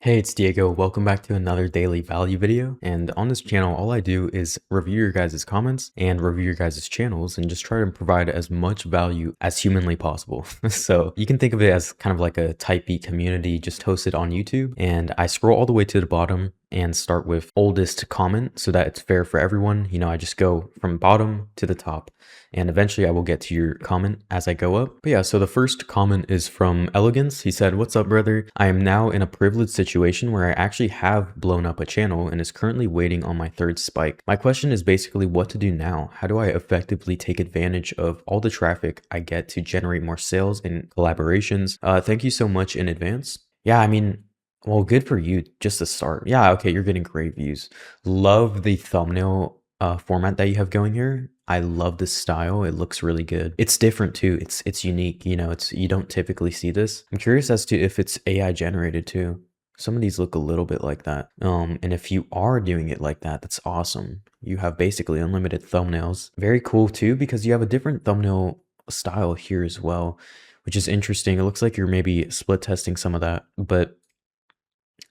Hey, it's Diego. Welcome back to another daily value video. And on this channel, all I do is review your guys' comments and review your guys' channels and just try to provide as much value as humanly possible. So you can think of it as kind of like a type beat community just hosted on YouTube. And I scroll all the way to the bottom and start with oldest comment so that it's fair for everyone. You know, I just go from bottom to the top. And eventually I will get to your comment as I go up. But yeah, so the first comment is from Elegance. He said, "What's up, brother? I am now in a privileged situation where I actually have blown up a channel and is currently waiting on my third spike. My question is basically what to do now. How do I effectively take advantage of all the traffic I get to generate more sales and collaborations? Thank you so much in advance." Yeah, I mean, well, good for you just to start. Yeah, okay, you're getting great views. Love the thumbnail format that you have going here. I love this style. It looks really good. It's different too. It's unique. You know, you don't typically see this. I'm curious as to if it's AI generated too. Some of these look a little bit like that. And if you are doing it like that, that's awesome. You have basically unlimited thumbnails. Very cool too, because you have a different thumbnail style here as well, which is interesting. It looks like you're maybe split testing some of that, but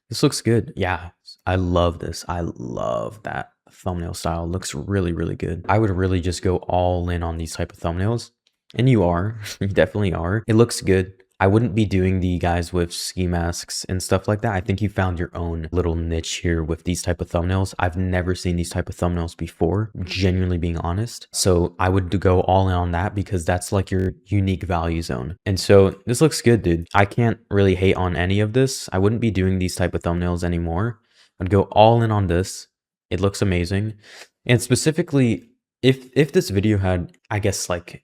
this looks good. Yeah, I love this. I love that thumbnail style. Looks really, really good. I would really just go all in on these type of thumbnails. And you are. You definitely are. It looks good. I wouldn't be doing the guys with ski masks and stuff like that. I think you found your own little niche here with these type of thumbnails. I've never seen these type of thumbnails before, genuinely being honest. So I would go all in on that because that's like your unique value zone. And so this looks good, dude. I can't really hate on any of this. I wouldn't be doing these type of thumbnails anymore. I'd go all in on this. It looks amazing. And specifically, if this video had, I guess, like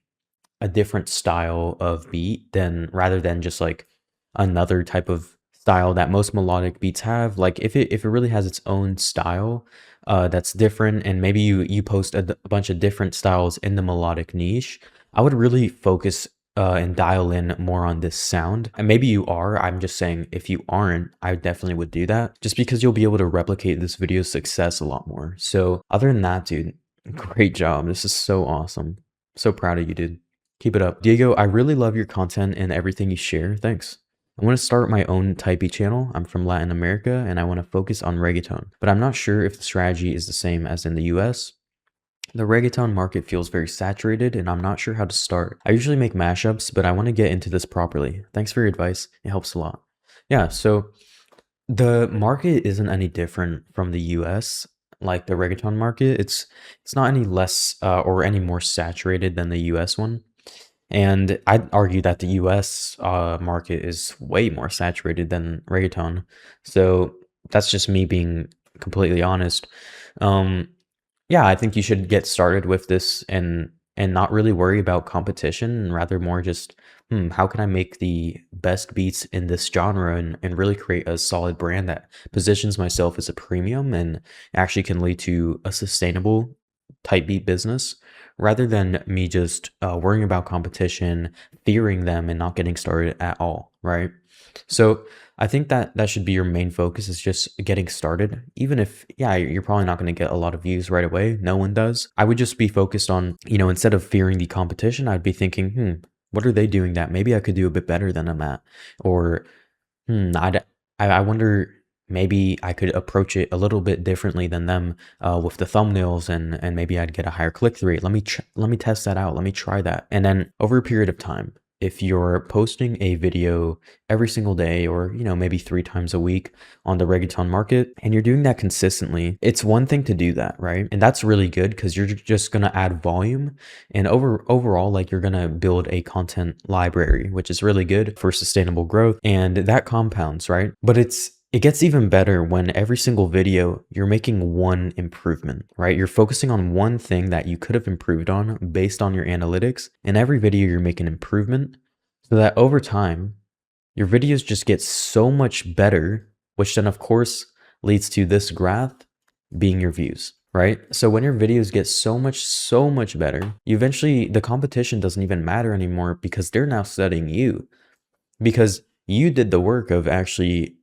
a different style of beat then rather than just like another type of style that most melodic beats have, like if it really has its own style that's different, and maybe you post a bunch of different styles in the melodic niche, I would really focus and dial in more on this sound. And maybe you are. I'm just saying if you aren't, I definitely would do that just because you'll be able to replicate this video's success a lot more. So other than that, dude, great job. This is so awesome. So proud of you, dude. Keep it up. Diego, I really love your content and everything you share. Thanks. I want to start my own type channel. I'm from Latin America and I want to focus on reggaeton, but I'm not sure if the strategy is the same as in the US. The reggaeton market feels very saturated and I'm not sure how to start. I usually make mashups, but I want to get into this properly. Thanks for your advice. It helps a lot. Yeah, so the market isn't any different from the US. Like the reggaeton market, it's not any less or any more saturated than the US one. And I'd argue that the US market is way more saturated than reggaeton. So that's just me being completely honest. Um, yeah, I think you should get started with this and not really worry about competition, and rather more just, how can I make the best beats in this genre and really create a solid brand that positions myself as a premium and actually can lead to a sustainable type beat business rather than me just worrying about competition, fearing them, and not getting started at all, right? So I think that that should be your main focus, is just getting started. Even if, yeah, you're probably not going to get a lot of views right away. No one does. I would just be focused on, instead of fearing the competition, I'd be thinking, what are they doing that maybe I could do a bit better than them at? Or, I wonder, maybe I could approach it a little bit differently than them with the thumbnails, and maybe I'd get a higher click-through rate. Let me test that out. Let me try that. And then over a period of time, if you're posting a video every single day or, maybe 3 times a week on the reggaeton market, and you're doing that consistently, it's one thing to do that, right? And that's really good because you're just going to add volume, and overall, like, you're going to build a content library, which is really good for sustainable growth, and that compounds, right? But it gets even better when every single video you're making one improvement, right? You're focusing on one thing that you could have improved on based on your analytics. In every video you're making improvement, so that over time your videos just get so much better, which then of course leads to this graph being your views, right? So when your videos get so much better, you eventually, the competition doesn't even matter anymore because they're now studying you, because you did the work of actually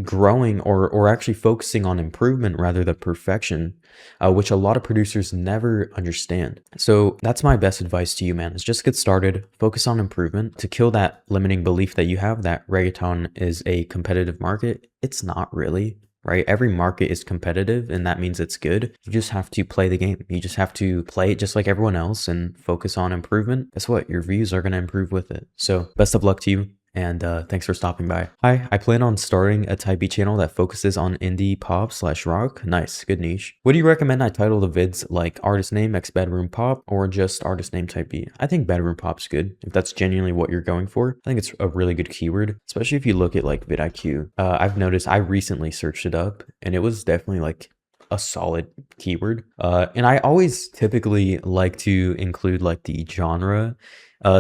growing or actually focusing on improvement rather than perfection, which a lot of producers never understand. So that's my best advice to you, man, is just get started, focus on improvement to kill that limiting belief that you have that reggaeton is a competitive market. It's not really. Right? Every market is competitive and that means it's good. You just have to play the game. You just have to play it just like everyone else and focus on improvement. Guess what? Your views are going to improve with it. So best of luck to you. And thanks for stopping by. Hi, I plan on starting a Type B channel that focuses on indie pop slash rock. Nice, good niche. What do you recommend I title the vids, like artist name X bedroom pop or just artist name Type B? I think bedroom pop's good if that's genuinely what you're going for. I think it's a really good keyword, especially if you look at like vidIQ. I've noticed I recently searched it up and it was definitely like a solid keyword. And I always typically like to include like the genre,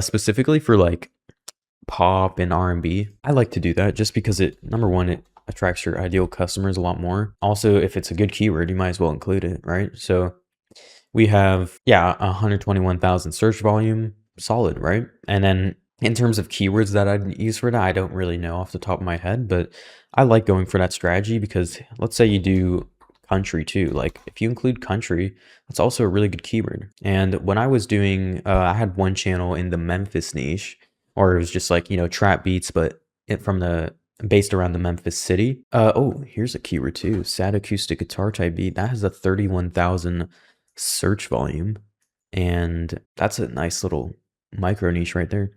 specifically for like pop and R&B. I like to do that just because it, number one, it attracts your ideal customers a lot more. Also, if it's a good keyword, you might as well include it, right? So we have, yeah, 121,000 search volume, solid, right? And then in terms of keywords that I'd use for that, I don't really know off the top of my head, but I like going for that strategy because let's say you do country too. Like if you include country, that's also a really good keyword. And when I was doing, I had one channel in the Memphis niche, or it was just like, you know, trap beats, but based around the Memphis city. Oh, here's a keyword too. Sad acoustic guitar type beat. That has a 31,000 search volume. And that's a nice little micro niche right there.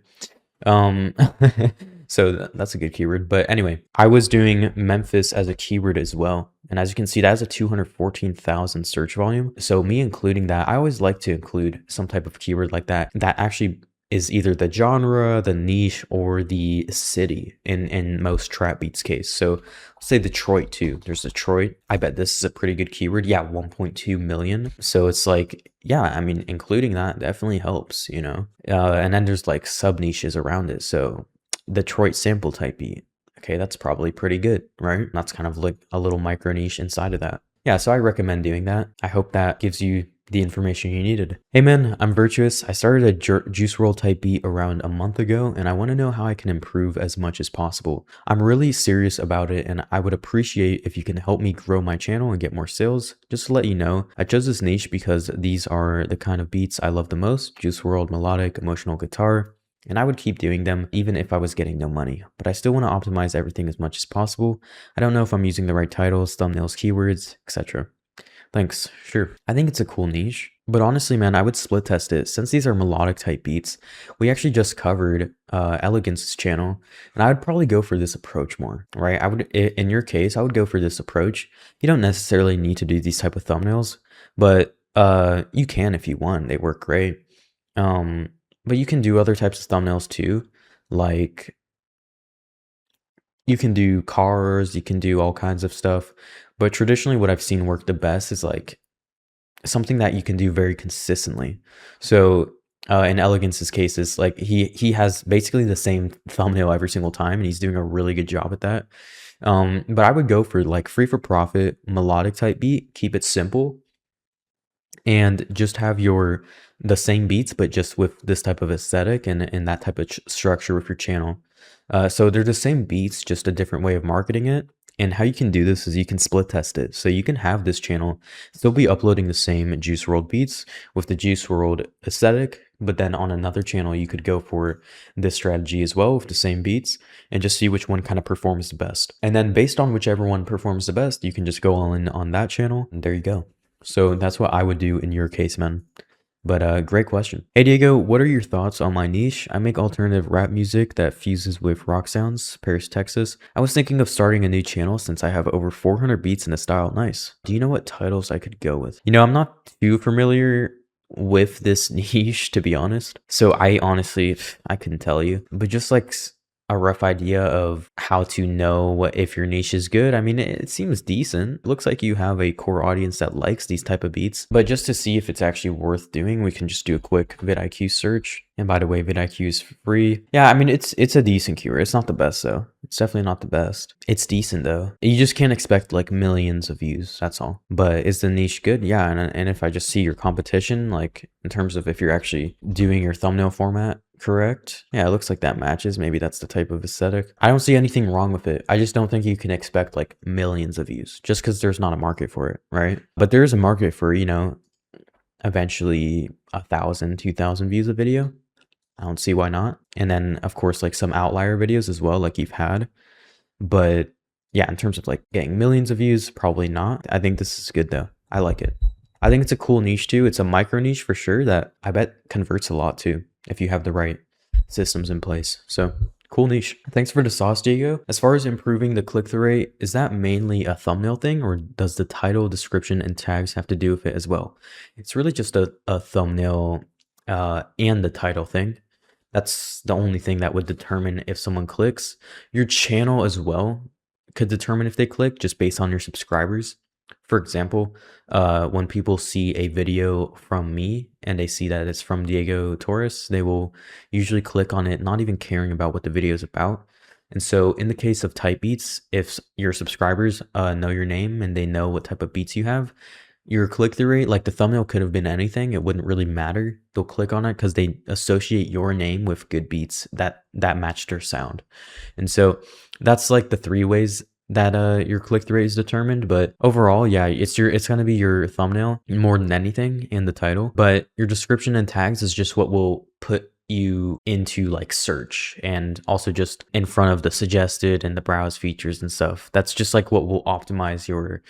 So that's a good keyword. But anyway, I was doing Memphis as a keyword as well. And as you can see, that has a 214,000 search volume. So me including that, I always like to include some type of keyword like that actually is either the genre, the niche, or the city in most trap beats case. So let's say Detroit too. There's Detroit. I bet this is a pretty good keyword. Yeah, 1.2 million. So it's like, yeah, I mean, including that definitely helps, you know? And then there's like sub niches around it. So Detroit sample type beat. Okay, that's probably pretty good, right? That's kind of like a little micro niche inside of that. Yeah, so I recommend doing that. I hope that gives you the information you needed. Hey man, I'm Virtuous. I started a Juice WRLD type beat around a month ago and I want to know how I can improve as much as possible. I'm really serious about it and I would appreciate if you can help me grow my channel and get more sales. Just to let you know, I chose this niche because these are the kind of beats I love the most: Juice WRLD melodic, emotional guitar. And I would keep doing them even if I was getting no money, but I still want to optimize everything as much as possible. I don't know if I'm using the right titles, thumbnails, keywords, etc. Thanks. Sure. I think it's a cool niche, but honestly, man, I would split test it. Since these are melodic type beats, we actually just covered Elegance's channel, and I would probably go for this approach more, right? In your case, I would go for this approach. You don't necessarily need to do these type of thumbnails, but you can if you want. They work great. But you can do other types of thumbnails too, like you can do cars, you can do all kinds of stuff. But traditionally what I've seen work the best is like something that you can do very consistently. So in Elegance's case, is like he has basically the same thumbnail every single time and he's doing a really good job at that. But I would go for like free for profit, melodic type beat, keep it simple, and just have the same beats, but just with this type of aesthetic and that type of structure with your channel. So they're the same beats, just a different way of marketing it. And how you can do this is you can split test it. So you can have this channel still be uploading the same Juice WRLD beats with the Juice WRLD aesthetic, but then on another channel, you could go for this strategy as well with the same beats and just see which one kind of performs the best. And then based on whichever one performs the best, you can just go all in on that channel and there you go. So that's what I would do in your case, man. But great question. Hey Diego, what are your thoughts on my niche? I make alternative rap music that fuses with rock sounds, Paris, Texas. I was thinking of starting a new channel since I have over 400 beats in the style. Nice. Do you know what titles I could go with? You know, I'm not too familiar with this niche, to be honest. So I couldn't tell you, but just like a rough idea of how to know if your niche is good. I mean, it seems decent. It looks like you have a core audience that likes these type of beats, but just to see if it's actually worth doing, we can just do a quick vidIQ search. And by the way, vidIQ is free. Yeah, I mean, it's a decent keyword. It's not the best though. It's definitely not the best. It's decent though. You just can't expect like millions of views. That's all. But is the niche good? Yeah. And if I just see your competition, like in terms of if you're actually doing your thumbnail format correct? Yeah, it looks like that matches. Maybe that's the type of aesthetic. I don't see anything wrong with it. I just don't think you can expect like millions of views just because there's not a market for it, right? But there is a market for, eventually 1,000, 2,000 views a video. I don't see why not. And then of course, like some outlier videos as well, like you've had. But yeah, in terms of like getting millions of views, probably not. I think this is good though. I like it. I think it's a cool niche too. It's a micro niche for sure that I bet converts a lot too if you have the right systems in place. So cool niche. Thanks for the sauce, Diego. As far as improving the click-through rate, is that mainly a thumbnail thing or does the title, description, and tags have to do with it as well? It's really just a thumbnail and the title thing. That's the only thing that would determine if someone clicks. Your channel as well could determine if they click just based on your subscribers. For example, when people see a video from me and they see that it's from Diego Torres, they will usually click on it, not even caring about what the video is about. And so in the case of type beats, if your subscribers know your name and they know what type of beats you have, your click-through rate, like the thumbnail could have been anything, it wouldn't really matter. They'll click on it because they associate your name with good beats that match their sound. And so that's like the 3 ways that your click-through rate is determined. But overall, yeah, it's gonna be your thumbnail more than anything in the title. But your description and tags is just what will put you into like search and also just in front of the suggested and the browse features and stuff. That's just like what will optimize your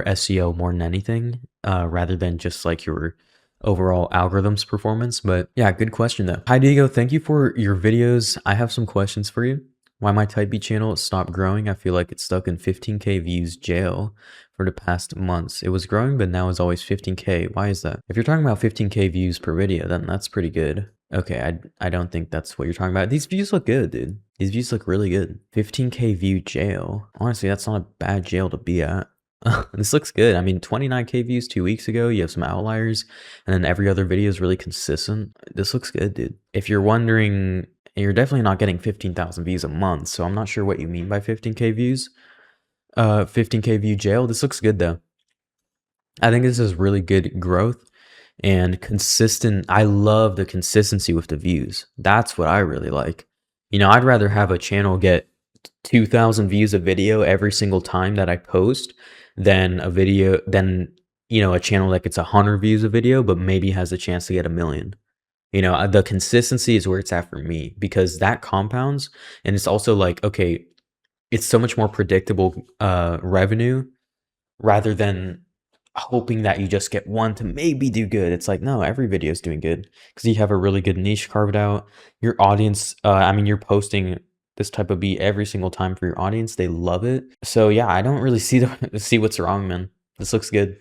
SEO more than anything, rather than just like your overall algorithms performance. But yeah, good question though. Hi Diego, thank you for your videos. I have some questions for you. Why my type B channel stopped growing? I feel like it's stuck in 15K views jail for the past months. It was growing, but now it's always 15K. Why is that? If you're talking about 15K views per video, then that's pretty good. Okay, I don't think that's what you're talking about. These views look good, dude. These views look really good. 15K view jail. Honestly, that's not a bad jail to be at. This looks good. I mean, 29K views 2 weeks ago. You have some outliers, and then every other video is really consistent. This looks good, dude. If you're wondering, you're definitely not getting 15,000 views a month, so I'm not sure what you mean by 15K views. 15K view jail. This looks good though. I think this is really good growth and consistent. I love the consistency with the views. That's what I really like. I'd rather have a channel get 2,000 views a video every single time that I post than a channel that gets 100 views a video, but maybe has a chance to get 1,000,000. The consistency is where it's at for me because that compounds. And it's also like, okay, it's so much more predictable revenue rather than hoping that you just get one to maybe do good. It's like, no, every video is doing good because you have a really good niche carved out. Your audience, you're posting this type of beat every single time for your audience. They love it. So yeah, I don't really see what's wrong, man. This looks good.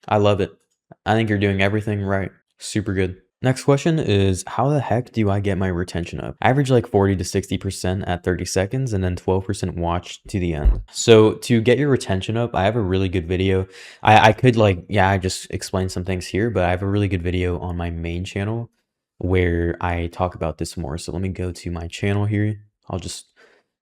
I love it. I think you're doing everything right. Super good. Next question is, how the heck do I get my retention up? I average like 40 to 60% at 30 seconds and then 12% watch to the end. So to get your retention up, I have a really good video. I could I just explained some things here, but I have a really good video on my main channel where I talk about this more. So let me go to my channel here. I'll just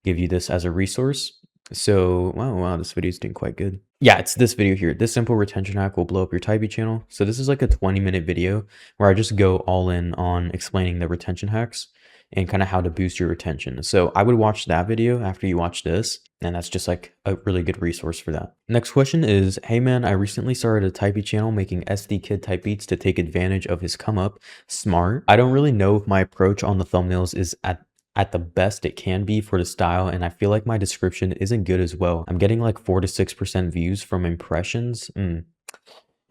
give you this as a resource. So, wow, this video is doing quite good. Yeah, it's this video here. This simple retention hack will blow up your Typee channel. So this is like a 20-minute video where I just go all in on explaining the retention hacks and kind of how to boost your retention. So I would watch that video after you watch this, and that's just like a really good resource for that. Next question is, hey man, I recently started a Typee channel making SD Kid type beats to take advantage of his come up. Smart. I don't really know if my approach on the thumbnails is at the best it can be for the style, and I feel like my description isn't good as well. I'm getting like 4 to 6% views from impressions, and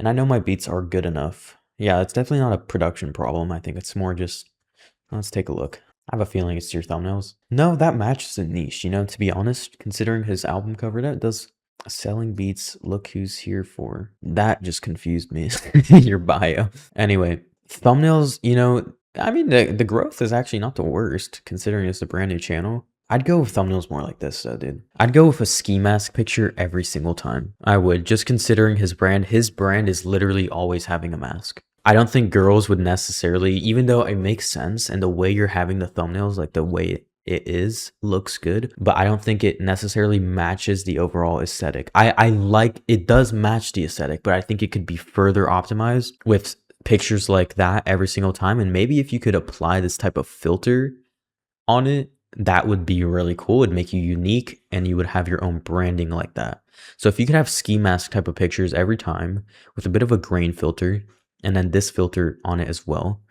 I know my beats are good enough. Yeah, it's definitely not a production problem. I think it's more just, let's take a look. I have a feeling it's your thumbnails. No, that matches the niche, to be honest, considering his album cover, that does. Selling beats, look who's here for. That just confused me. Your bio. Anyway, thumbnails, the growth is actually not the worst considering it's a brand new channel. I'd go with thumbnails more like this though, dude. I'd go with a ski mask picture every single time. I would, just considering his brand. His brand is literally always having a mask. I don't think girls would necessarily, even though it makes sense and the way you're having the thumbnails, like the way it is, looks good, but I don't think it necessarily matches the overall aesthetic. I like, it does match the aesthetic, but I think it could be further optimized with pictures like that every single time. And maybe if you could apply this type of filter on it, that would be really cool. It'd make you unique and you would have your own branding like that. So if you could have ski mask type of pictures every time with a bit of a grain filter and then this filter on it as well.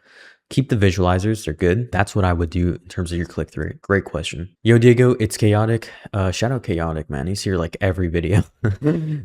Keep the visualizers, they're good. That's what I would do in terms of your click-through rate. Great question. Yo, Diego, it's Chaotic. Shout out Chaotic, man. He's here like every video.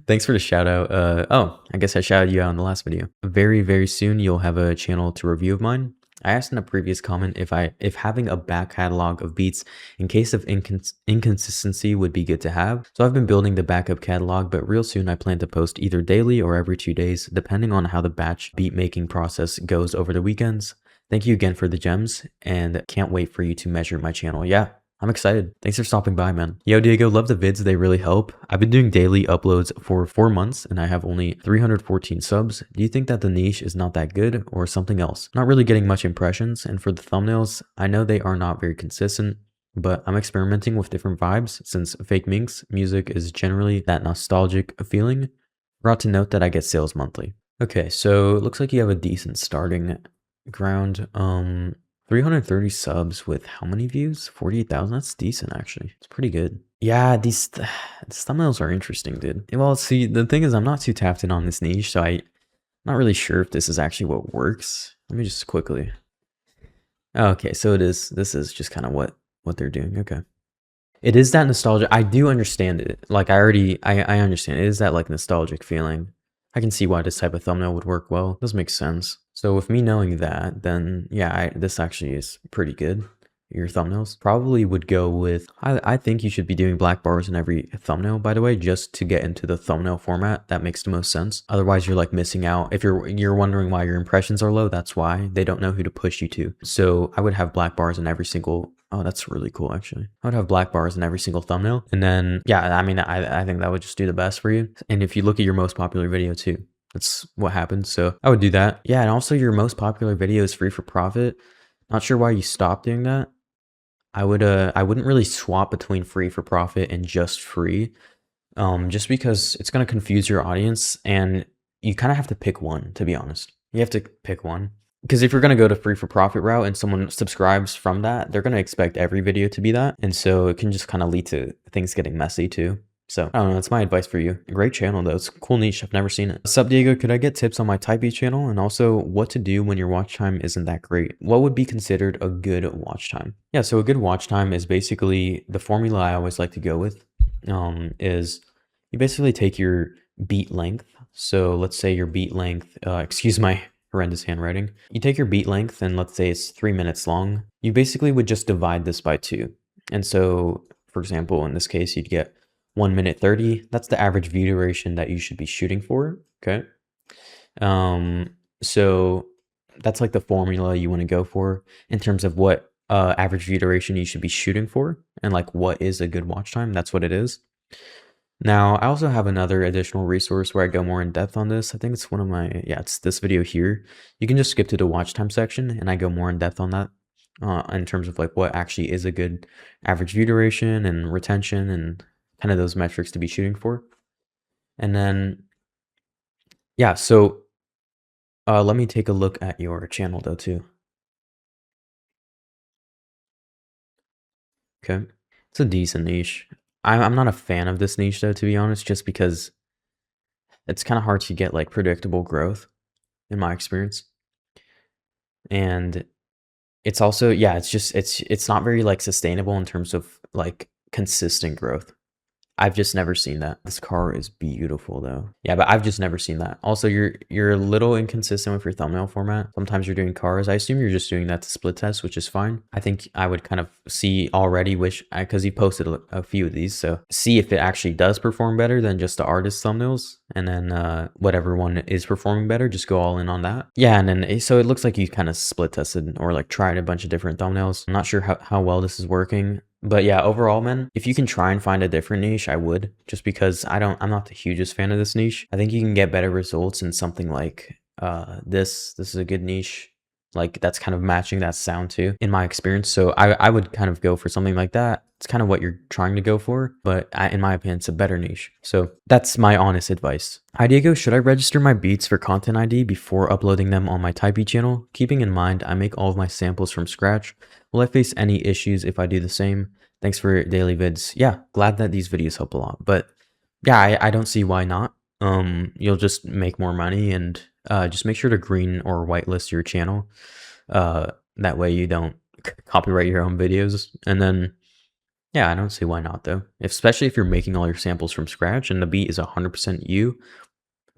Thanks for the shout out. Oh, I guess I shouted you out in the last video. Very, very soon, you'll have a channel to review of mine. I asked in a previous comment if having a back catalog of beats in case of inconsistency would be good to have. So I've been building the backup catalog, but real soon I plan to post either daily or every 2 days, depending on how the batch beat making process goes over the weekends. Thank you again for the gems and can't wait for you to measure my channel. Yeah, I'm excited. Thanks for stopping by, man. Yo, Diego, love the vids. They really help. I've been doing daily uploads for 4 months and I have only 314 subs. Do you think that the niche is not that good or something else? Not really getting much impressions. And for the thumbnails, I know they are not very consistent, but I'm experimenting with different vibes since fake minks music is generally that nostalgic feeling. Forgot to note that I get sales monthly. Okay, so it looks like you have a decent starting ground. 330 subs with how many views? 48,000. That's decent, actually. It's pretty good. Yeah, these thumbnails are interesting, dude. Well, see, the thing is, I'm not too tapped in on this niche, so I'm not really sure if this is actually what works. Let me just quickly. Okay, so it is. This is just kind of what they're doing. Okay. It is that nostalgia. I do understand it. Like I understand. It is that like nostalgic feeling. I can see why this type of thumbnail would work well. It does make sense. So with me knowing that, then yeah, this actually is pretty good. Your thumbnails probably would go with, I think you should be doing black bars in every thumbnail, by the way, just to get into the thumbnail format. That makes the most sense. Otherwise you're like missing out. If you're wondering why your impressions are low, that's why. They don't know who to push you to. So I would have black bars in every single, oh, that's really cool, actually. I would have black bars in every single thumbnail. And then, yeah, I mean, I think that would just do the best for you. And if you look at your most popular video too, that's what happens. So I would do that. Yeah, and also your most popular video is free for profit. Not sure why you stopped doing that. I wouldn't really swap between free for profit and just free. Just because it's going to confuse your audience and you kind of have to pick one, to be honest. You have to pick one. Because if you're going to go to free for profit route and someone subscribes from that, they're going to expect every video to be that. And so it can just kind of lead to things getting messy too. So I don't know, that's my advice for you. Great channel though, it's a cool niche, I've never seen it. Sup Diego, could I get tips on my Type B channel and also what to do when your watch time isn't that great? What would be considered a good watch time? Yeah, so a good watch time is basically the formula I always like to go with is you basically take your beat length. So let's say your beat length, excuse my horrendous handwriting. You take your beat length and let's say it's 3 minutes long. You basically would just divide this by 2. And so for example, in this case, you'd get 1 minute 30. That's the average view duration that you should be shooting for. Okay. So that's like the formula you want to go for in terms of what average view duration you should be shooting for and like what is a good watch time. That's what it is. Now, I also have another additional resource where I go more in depth on this. I think it's one of my, yeah, it's this video here. You can just skip to the watch time section and I go more in depth on that in terms of like what actually is a good average view duration and retention and kind of those metrics to be shooting for. And then, yeah, so let me take a look at your channel though too. Okay, it's a decent niche. I'm not a fan of this niche though, to be honest, just because it's kind of hard to get like predictable growth in my experience. And it's also, yeah, it's just, it's not very like sustainable in terms of like consistent growth. I've just never seen that. This car is beautiful though. Yeah, but I've just never seen that. Also, you're a little inconsistent with your thumbnail format. Sometimes you're doing cars. I assume you're just doing that to split test, which is fine. I think I would kind of see already because you posted a few of these, so see if it actually does perform better than just the artist thumbnails. And then whatever one is performing better, just go all in on that. Yeah, and then so it looks like you kind of split tested or like tried a bunch of different thumbnails. I'm not sure how well this is working. But yeah, overall, man, if you can try and find a different niche, I would, just because I'm not the hugest fan of this niche. I think you can get better results in something like this. This is a good niche. Like that's kind of matching that sound too, in my experience. So I would kind of go for something like that. It's kind of what you're trying to go for, but in my opinion, it's a better niche. So that's my honest advice. Hi Diego, should I register my beats for Content ID before uploading them on my Typee channel? Keeping in mind, I make all of my samples from scratch. Will I face any issues if I do the same? Thanks for daily vids. Yeah, glad that these videos help a lot. But yeah, I don't see why not. You'll just make more money, and just make sure to green or whitelist your channel. That way you don't copyright your own videos. And then, yeah, I don't see why not though. Especially if you're making all your samples from scratch and the beat is 100% you,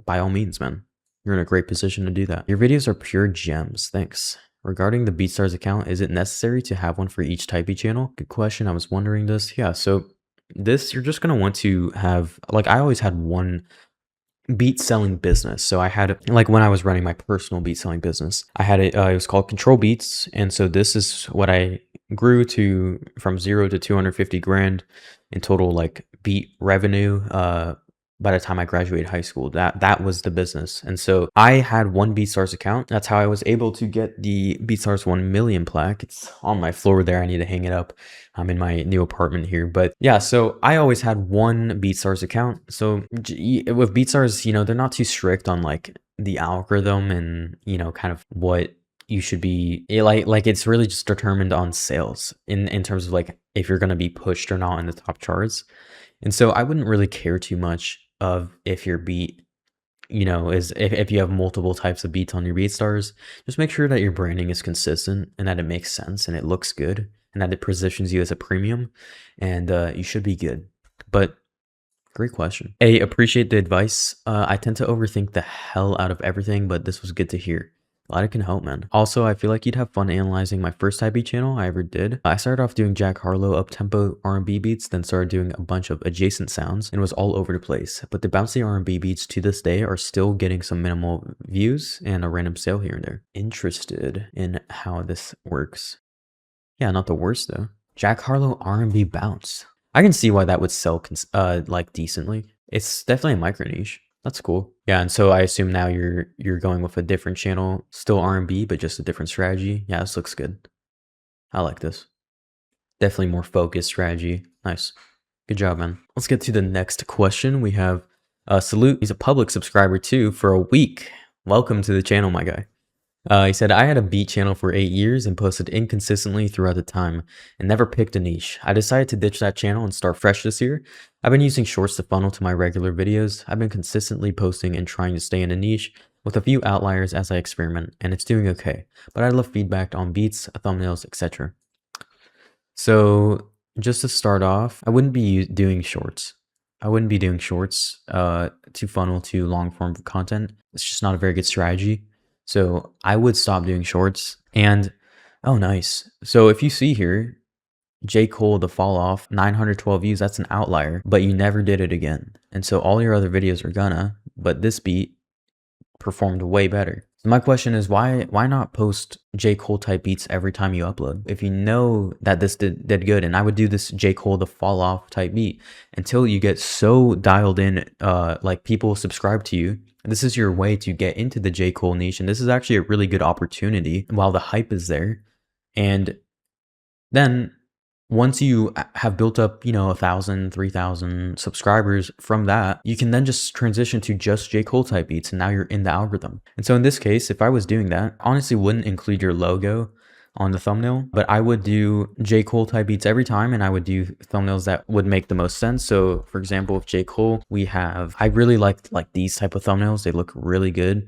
by all means, man. You're in a great position to do that. Your videos are pure gems. Thanks. Regarding the BeatStars account, is it necessary to have one for each Typee channel? Good question. I was wondering this. Yeah, so this, you're just going to want to have, like, I always had one beat selling business. So I had, like, when I was running my personal beat selling business, I had it was called Control Beats. And so this is what I grew to, from 0 to 250 grand in total, like, beat revenue by the time I graduated high school. That was the business. And so I had one BeatStars account. That's how I was able to get the BeatStars 1 million plaque. It's on my floor there. I need to hang it up. I'm in my new apartment here. But yeah, so I always had one BeatStars account. So with BeatStars, you know, they're not too strict on like the algorithm and, you know, kind of what you should be like it's really just determined on sales in terms of like if you're going to be pushed or not in the top charts. And so I wouldn't really care too much of if your beat, you know, is if you have multiple types of beats on your BeatStars. Just make sure that your branding is consistent and that it makes sense and it looks good and that it positions you as a premium, and you should be good. But great question. I appreciate the advice. I tend to overthink the hell out of everything, but this was good to hear. Glad it can help, man. Also, I feel like you'd have fun analyzing my first Typee channel I ever did. I started off doing Jack Harlow up-tempo R&B beats, then started doing a bunch of adjacent sounds, and was all over the place. But the bouncy R&B beats to this day are still getting some minimal views and a random sale here and there. Interested in how this works. Yeah, not the worst though. Jack Harlow R&B bounce. I can see why that would sell like decently. It's definitely a micro niche. That's cool. Yeah, and so I assume now you're going with a different channel, still R&B, but just a different strategy. Yeah, this looks good. I like this. Definitely more focused strategy. Nice. Good job, man. Let's get to the next question. We have Salute. He's a public subscriber too for a week. Welcome to the channel, my guy. He said, I had a beat channel for 8 years and posted inconsistently throughout the time and never picked a niche. I decided to ditch that channel and start fresh this year. I've been using shorts to funnel to my regular videos. I've been consistently posting and trying to stay in a niche with a few outliers as I experiment, and it's doing okay. But I'd love feedback on beats, thumbnails, etc. So just to start off, I wouldn't be doing shorts. I wouldn't be doing shorts to funnel to long form content. It's just not a very good strategy. So I would stop doing shorts. And oh, nice. So if you see here, J. Cole, the fall off, 912 views, that's an outlier, but you never did it again. And so all your other videos are gonna, but this beat performed way better. So my question is, why not post J. Cole type beats every time you upload? If you know that this did good, and I would do this J. Cole the fall off type beat until you get so dialed in, like people subscribe to you. This is your way to get into the J. Cole niche, and this is actually a really good opportunity while the hype is there. And then once you have built up, you know, 1,000, 3,000 subscribers from that, you can then just transition to just J. Cole type beats, and now you're in the algorithm. And so in this case, if I was doing that, honestly wouldn't include your logo on the thumbnail, but I would do J. Cole type beats every time, and I would do thumbnails that would make the most sense. So for example, with J. Cole, I really like these type of thumbnails. They look really good.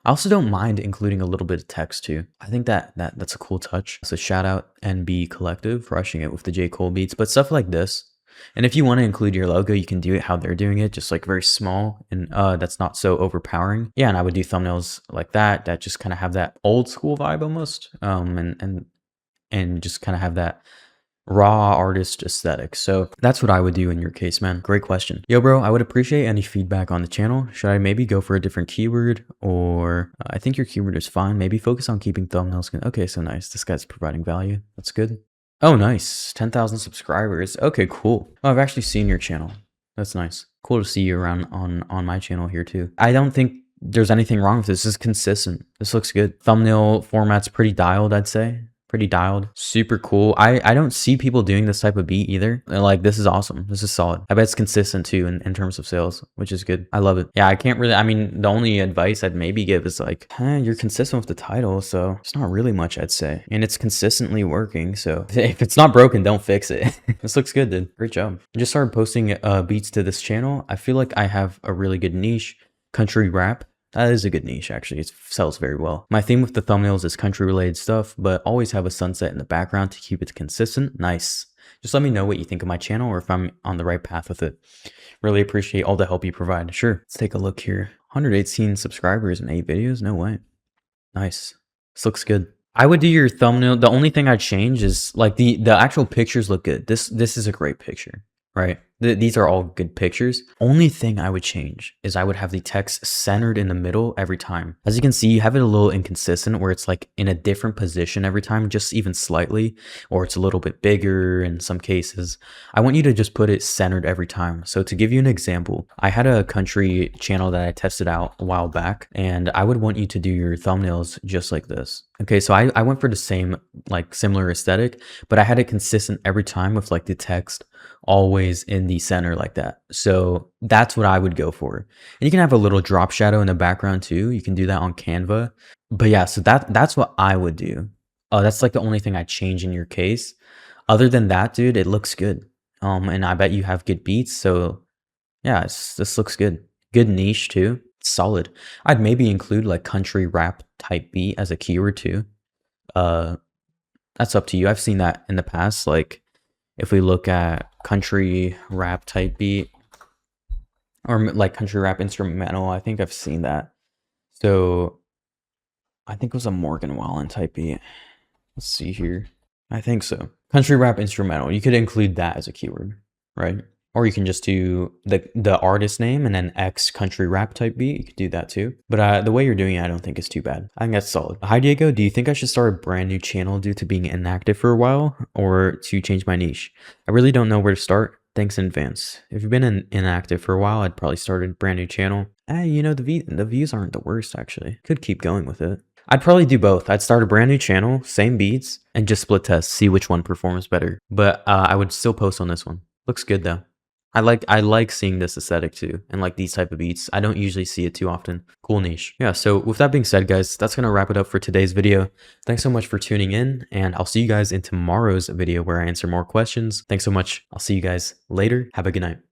I also don't mind including a little bit of text too. I think that's a cool touch. So shout out NB Collective, rushing it with the J. Cole beats, but stuff like this. And if you want to include your logo, you can do it how they're doing it, just like very small, and that's not so overpowering. Yeah, and I would do thumbnails like that just kind of have that old school vibe almost, and just kind of have that raw artist aesthetic. So that's what I would do in your case, man. Great question. Yo, bro, I would appreciate any feedback on the channel. Should I maybe go for a different keyword, or I think your keyword is fine. Maybe focus on keeping thumbnails. Okay, so nice. This guy's providing value. That's good. Oh, nice. 10,000 subscribers. Okay, cool. Oh, I've actually seen your channel. That's nice. Cool to see you around on my channel here too. I don't think there's anything wrong with this. This is consistent. This looks good. Thumbnail format's pretty dialed, I'd say. Pretty dialed. Super cool. I don't see people doing this type of beat either. And like, this is awesome. This is solid. I bet it's consistent too in terms of sales, which is good. I love it. Yeah, I can't really, I mean, the only advice I'd maybe give is like, you're consistent with the title, so it's not really much I'd say. And it's consistently working, so if it's not broken, don't fix it. This looks good, dude. Great job. I just started posting beats to this channel. I feel like I have a really good niche. Country rap. That is a good niche, actually. It sells very well. My theme with the thumbnails is country-related stuff, but always have a sunset in the background to keep it consistent. Nice. Just let me know what you think of my channel or if I'm on the right path with it. Really appreciate all the help you provide. Sure. Let's take a look here. 118 subscribers and 8 videos? No way. Nice. This looks good. I would do your thumbnail. The only thing I'd change is like the actual pictures look good. This is a great picture, right? These are all good pictures. Only thing I would change is I would have the text centered in the middle every time. As you can see, you have it a little inconsistent where it's like in a different position every time, just even slightly, or it's a little bit bigger in some cases. I want you to just put it centered every time. So to give you an example, I had a country channel that I tested out a while back, and I would want you to do your thumbnails just like this. Okay, so I went for the same, like similar aesthetic, but I had it consistent every time with like the text always in the center like that. So that's what I would go for. And you can have a little drop shadow in the background too. You can do that on Canva. But yeah, so that's what I would do. That's like the only thing I change in your case. Other than that, dude, it looks good. And I bet you have good beats. So yeah, this looks good. Good niche too. It's solid. I'd maybe include like country rap type beat as a keyword too. That's up to you. I've seen that in the past. Like if we look at country rap type beat or like country rap instrumental, I think I've seen that. So I think it was a Morgan Wallen type beat. Let's see here. I think so. Country rap instrumental. You could include that as a keyword, right? Or you can just do the artist name and then X country rap type beat. You could do that too. But the way you're doing it, I don't think is too bad. I think that's solid. Hi, Diego. Do you think I should start a brand new channel due to being inactive for a while or to change my niche? I really don't know where to start. Thanks in advance. If you've been inactive for a while, I'd probably start a brand new channel. You know, the views aren't the worst, actually. Could keep going with it. I'd probably do both. I'd start a brand new channel, same beats, and just split test, see which one performs better. But I would still post on this one. Looks good though. I like seeing this aesthetic too, and like these type of beats. I don't usually see it too often. Cool niche. Yeah, so with that being said, guys, that's gonna wrap it up for today's video. Thanks so much for tuning in, and I'll see you guys in tomorrow's video where I answer more questions. Thanks so much. I'll see you guys later. Have a good night.